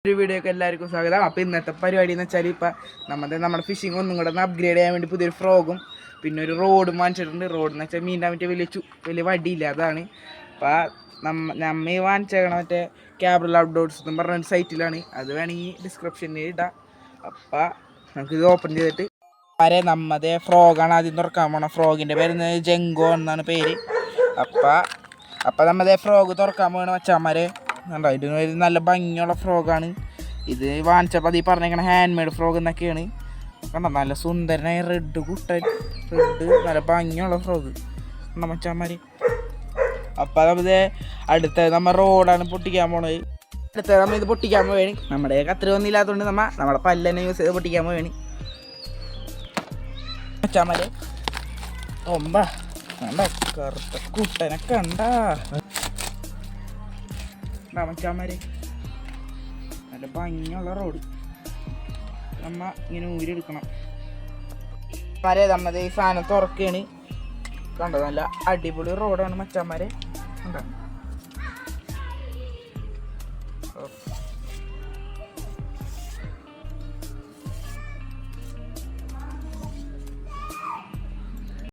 ഒരു വീഡിയോക്ക് എല്ലാവർക്കും സ്വാഗതം. അപ്പോൾ ഇന്നത്തെ പരിപാടി എന്ന് വെച്ചാൽ ഇപ്പം നമ്മുടെ ഫിഷിംഗ് ഒന്നും കൂടെ ഒന്ന് അപ്ഗ്രേഡ് ചെയ്യാൻ വേണ്ടി പുതിയൊരു ഫ്രോഗും പിന്നെ ഒരു റോഡും വാങ്ങിച്ചിട്ടുണ്ട്. റോഡെന്ന് വെച്ചാൽ മീനിൻ്റെ മറ്റേ വലിയ വടിയില്ല, അതാണ്. അപ്പം നമ്മ വാങ്ങിച്ചേക്കണ മറ്റേ ക്യാബ്രൽ ഔട്ട്ഡോർസ് എന്ന് പറഞ്ഞ സൈറ്റിലാണ്. അത് വേണമെങ്കിൽ ഡിസ്ക്രിപ്ഷനിൽ ഇടാം. അപ്പം നമുക്കിത് ഓപ്പൺ ചെയ്തിട്ട് നമ്മതേ ഫ്രോഗാണ് ആദ്യം തുറക്കാൻ പോകണം. ഫ്രോഗിൻ്റെ പേര് ജെങ്കോ എന്നാണ് പേര്. അപ്പം നമ്മതേ ഫ്രോഗ് തുറക്കാൻ പോകണ മച്ചാന്മാരെ കണ്ടോ. ഇതിന് ഒരു നല്ല ഭംഗിയുള്ള ഫ്രോഗാണ്. ഇത് വാങ്ങിച്ചപ്പോൾ അത് ഈ പറഞ്ഞേക്കണ ഹാൻഡ് മെയ്ഡ് ഫ്രോഗ് എന്നൊക്കെയാണ്. കണ്ടോ, നല്ല സുന്ദരനായ റെഡ് നല്ല ഭംഗിയുള്ള ഫ്രോഗ് കണ്ടോ മച്ചാന്മാർ. അപ്പം അടുത്തത് നമ്മൾ റോഡാണ് പൊട്ടിക്കാൻ പോണത്. അടുത്തത് നമ്മൾ ഇത് പൊട്ടിക്കാൻ പോവുകയാണ്. നമ്മുടെ കത്രി ഒന്നുമില്ലാത്തതുകൊണ്ട് നമ്മുടെ പല്ല് തന്നെ യൂസ് ചെയ്ത് പൊട്ടിക്കാൻ പോവുകയാണ് മച്ചാന്മാരെ. ഒമ്പ കണ്ട കറുത്ത കുട്ടനൊക്കെ ഉണ്ടാ മച്ചാന്മാരെ. നല്ല ഭംഗിയുള്ള റോഡ് ഇങ്ങനെ ഊരെടുക്കണം. നമ്മത് ഈ സാധനം തുറക്കുകയാണ്. കണ്ടോ, നല്ല അടിപൊളി റോഡാണ് മച്ചാന്മാരെ. കണ്ടോ,